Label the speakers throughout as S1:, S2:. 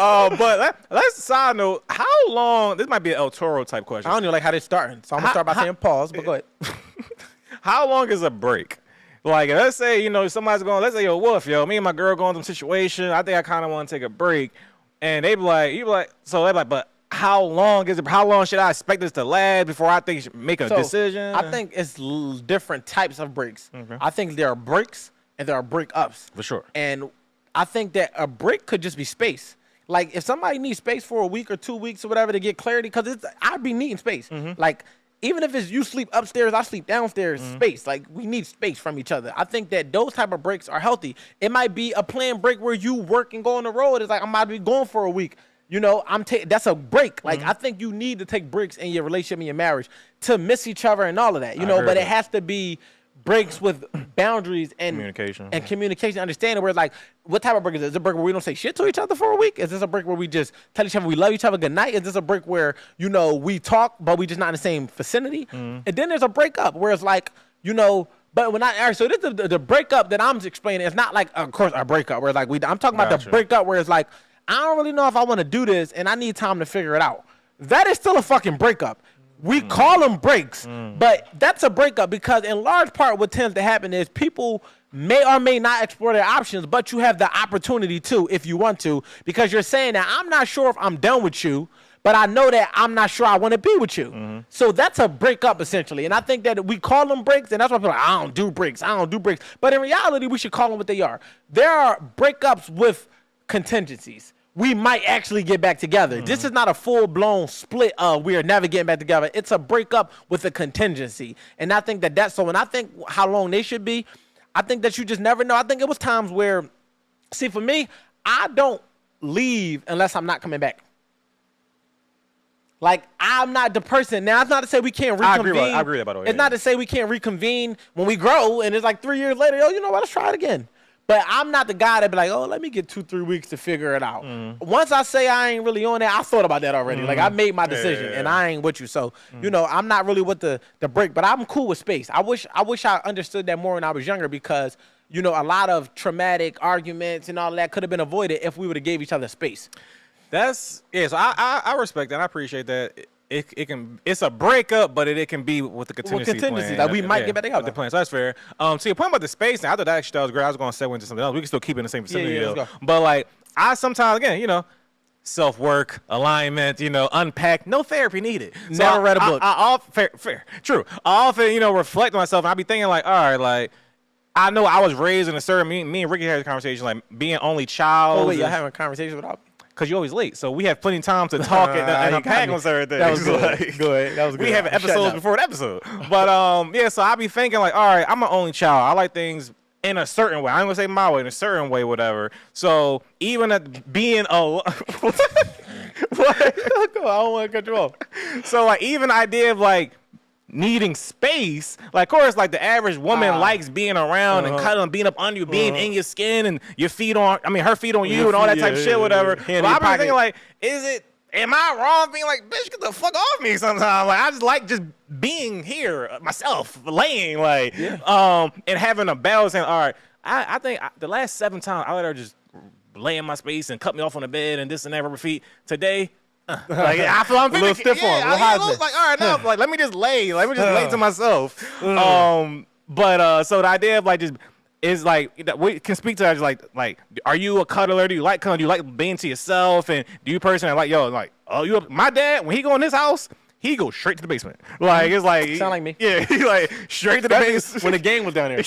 S1: But let's side note. How long? This might be an El Toro type question.
S2: I don't even like how they're starting, so I'm gonna start by saying pause. But go ahead.
S1: How long is a break? Like, let's say, somebody's going, let's say, yo, Wolf, me and my girl going through a situation. I think I kind of want to take a break. And they be like, but how long is it? How long should I expect this to last before I think you should make a decision?
S2: I think it's different types of breaks. Mm-hmm. I think there are breaks and there are breakups.
S1: For sure.
S2: And I think that a break could just be space. Like, if somebody needs space for a week or 2 weeks or whatever to get clarity, because I'd be needing space. Mm-hmm. Like, even if it's you sleep upstairs, I sleep downstairs, space. Like, we need space from each other. I think that those type of breaks are healthy. It might be a planned break where you work and go on the road. It's like, I'm about to be going for a week. That's a break. Like, I think you need to take breaks in your relationship and your marriage to miss each other and all of that. But it has to be breaks with boundaries and communication, understanding where it's like, what type of break is it? Is it a break where we don't say shit to each other for a week? Is this a break where we just tell each other we love each other good night? Is this a break where, we talk, but we just not in the same vicinity? And then there's a breakup where it's like, but we're not, all right, so this is the breakup that I'm explaining. It's not like, of course, a breakup where it's like, I'm talking about the breakup where it's like, I don't really know if I want to do this and I need time to figure it out. That is still a fucking breakup. We call them breaks, but that's a breakup because in large part what tends to happen is people may or may not explore their options, but you have the opportunity to if you want to, because you're saying that I'm not sure if I'm done with you, but I know that I'm not sure I want to be with you. So that's a breakup essentially. And I think that we call them breaks, and that's why people are like, I don't do breaks. But in reality, we should call them what they are. There are breakups with contingencies. We might actually get back together. This is not a full-blown split of we are never getting back together. It's a breakup with a contingency. And I think that's so. And I think how long they should be, I think that you just never know. I think it was times where, see, for me, I don't leave unless I'm not coming back. Like, I'm not the person. Now, it's not to say we can't reconvene.
S1: I agree with that, by the way.
S2: It's not to say we can't reconvene when we grow, and it's like 3 years later, you know what, let's try it again. But I'm not the guy that be like, let me get 2-3 weeks to figure it out. Once I say I ain't really on that, I thought about that already. Like, I made my decision, and I ain't with you. So, I'm not really with the break, but I'm cool with space. I wish I understood that more when I was younger because, a lot of traumatic arguments and all that could have been avoided if we would have gave each other space.
S1: So I respect that. I appreciate that. It's a breakup, but it can be with the contingency plan.
S2: Like we might get back together.
S1: The plan, so that's fair. So your point about the space, I thought that was great. I was going to segue into something else. We can still keep it in the same vicinity.
S2: Let's go.
S1: But like, I sometimes, again, self-work, alignment, unpack. No therapy needed. So
S2: Never read a book.
S1: Fair, true. I often, reflect on myself, and I be thinking like, all right, like, I know I was raised in a certain, me and Ricky had a conversation, like being only child.
S2: Oh, wait, y'all having a conversation without me?
S1: Because you're always late, so we have plenty of time to talk and unpack on certain things.
S2: That was good. Good. That was good.
S1: We have episodes before the episode. But, so I be thinking like, all right, I'm an only child. I like things in a certain way. I ain't going to say my way, in a certain way, whatever. So even at being alone. What? I
S2: don't want to cut you off.
S1: So, like, even the idea of, like, needing space, like, of course, like the average woman likes being around and cuddling, being up under you, being in your skin, and her feet on you, and all that type of shit, whatever. But I've been thinking, like, am I wrong being like, bitch, get the fuck off me sometimes? Like, I just like just being here myself, laying, like, and having a balance. And all right, I think the last 7 times I let her just lay in my space and cut me off on the bed and this and that, rubber feet. Today. Like, I feel I'm
S2: a little stiff on.
S1: Like, all right, now, like, let me just lay to myself. So the idea of like just is like we can speak to that. Just like, are you a cuddler? Do you like cuddling? Do you like being to yourself? And do you personally like, my dad when he go in this house, he goes straight to the basement. Like, it's like
S2: sound like me.
S1: Yeah, he like straight to the basement
S2: when the game was down there.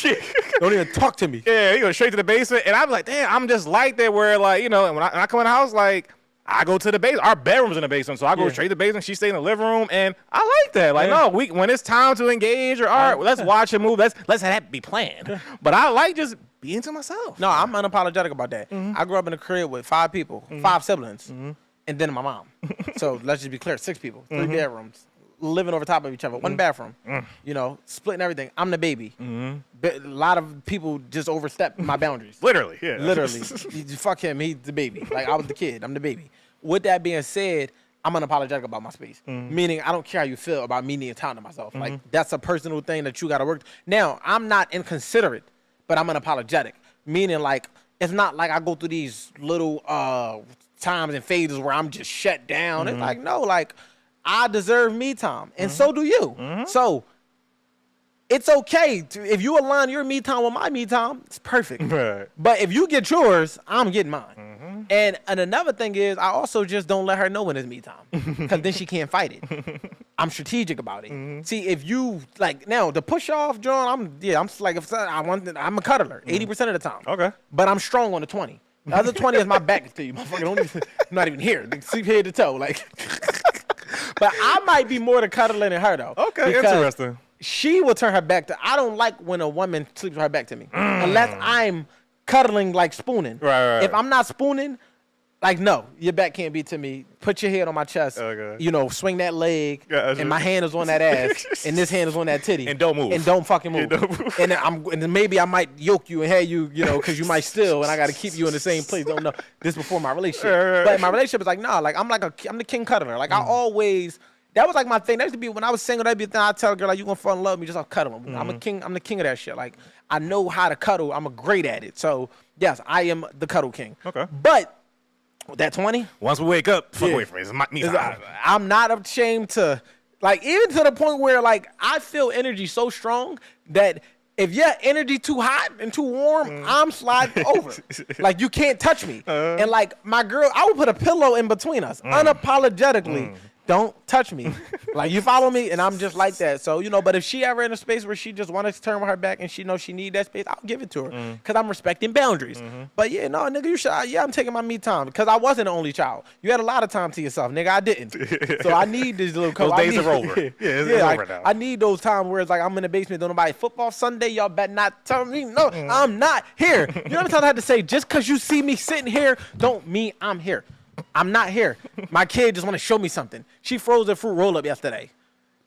S2: Don't even talk to me.
S1: Yeah, he goes straight to the basement, and I'm like, damn, I'm just like that. Where like, when I come in the house, like, I go to the basement. Our bedroom's in the basement, so I go straight to the basement. She stays in the living room, and I like that. Like, no, when it's time to engage or all right, let's watch a movie. Let's have that be planned. But I like just being to myself.
S2: No, I'm unapologetic about that. I grew up in a crib with 5 people, 5 siblings, and then my mom. So let's just be clear: 6 people, 3 bedrooms, living over top of each other, 1 bathroom. Splitting everything. I'm the baby. A lot of people just overstep my boundaries.
S1: Literally, yeah.
S2: Literally. Fuck him. He's the baby. Like, I was the kid. I'm the baby. With that being said, I'm unapologetic about my space. Meaning, I don't care how you feel about me needing time to myself. Like, that's a personal thing that you got to work. Now, I'm not inconsiderate, but I'm unapologetic. Meaning, like, it's not like I go through these little times and phases where I'm just shut down. It's like, no, like I deserve me time, and so do you. So it's okay if you align your me time with my me time. It's perfect.
S1: Right.
S2: But if you get yours, I'm getting mine. And another thing is, I also just don't let her know when it's me time, because then she can't fight it. I'm strategic about it. See, if you like now the push off, John, I'm like if I'm a cuddler 80% of the time.
S1: Okay.
S2: But I'm strong on the 20. The other 20 is my back to you. I'm not even here. Sleep head to toe, like. But I might be more the cuddler than her though.
S1: Okay, interesting.
S2: She will turn her back to. I don't like when a woman sleeps with her back to me unless I'm cuddling like spooning.
S1: Right.
S2: If I'm not spooning, like no, your back can't be to me. Put your head on my chest.
S1: Okay.
S2: You know, swing that leg,
S1: Gotcha.
S2: and my hand is on that ass, and this hand is on that titty,
S1: And don't move.
S2: and don't fucking move.
S1: Don't move.
S2: And then maybe I might yoke you and have you, you know, because you might still, and I got to keep you in the same place. Don't know this before my relationship,
S1: Right.
S2: but my relationship is like nah, like I'm the king cuddler. Like I always. That was like my thing. That used to be when I was single. That'd be the thing. I tell a girl like, "You gonna fall in love with me just off cuddling." I'm a king. I'm the king of that shit. Like I know how to cuddle. I'm great at it. So yes, I am the cuddle king.
S1: Okay.
S2: But that 20.
S1: Once we wake up, fuck away from me. It's me time.
S2: I'm not ashamed to, like, even to the point where like I feel energy so strong that if your energy too hot and too warm, I'm sliding over. Like you can't touch me. And like my girl, I would put a pillow in between us, unapologetically. Don't touch me. Like you follow me, and I'm just like that. So, you know, but if she ever in a space where she just wants to turn with her back and she knows she need that space, I'll give it to her because I'm respecting boundaries. But yeah, no, nigga, you should. Yeah, I'm taking my me time because I wasn't the only child. You had a lot of time to yourself, nigga. I didn't. So I need this little.
S1: Those days are over. It's over now.
S2: I need those times where it's like I'm in the basement, don't nobody football Sunday. Y'all better not tell me no. I'm not here. You know what I'm had to say? Just because you see me sitting here, don't mean I'm here. I'm not here. My kid just want to show me something. She froze a fruit roll up yesterday.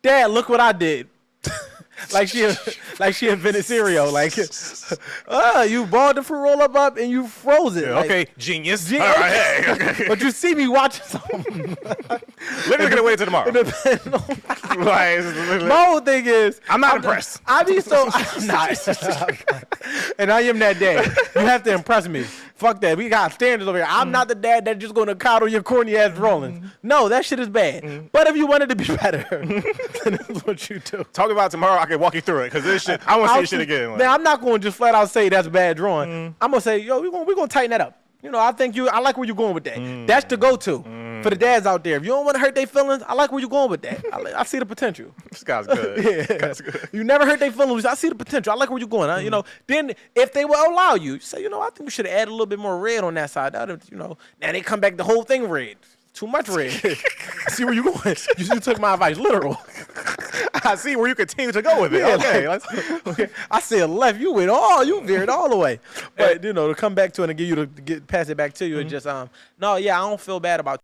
S2: Dad, look what I did. like she invented cereal. Like, you balled the fruit roll up and you froze it.
S1: Yeah,
S2: like,
S1: okay, genius. All right, hey, okay.
S2: But you see me watching something.
S1: Let me get away till tomorrow.
S2: My whole thing is,
S1: I'm not impressed.
S2: I'm not. And I am that dad. You have to impress me. Fuck that. We got standards over here. I'm not the dad that's just going to coddle your corny ass Rollins. No, that shit is bad. But if you wanted to be better, then that's what you do.
S1: Talk about it tomorrow. I can walk you through it because this shit. I want to see this shit again. Like.
S2: Now I'm not going to just flat out say that's bad drawing. I'm gonna say, yo, we're gonna tighten that up. You know, I like where you're going with that. That's the go-to for the dads out there. If you don't want to hurt their feelings, I like where you're going with that. I see the potential.
S1: This guy's good.
S2: Yeah.
S1: Guy's good.
S2: You never hurt their feelings. I see the potential. I like where you're going. You know, then if they will allow you, say, you know, I think we should add a little bit more red on that side. You know, now they come back the whole thing red. Too much red. I see where you're going. You took my advice literal.
S1: I see where you continue to go with it.
S2: Yeah, okay. I said left. You went you veered all the way. But you know, to come back to it and give you pass it back to you, and just no, yeah, I don't feel bad about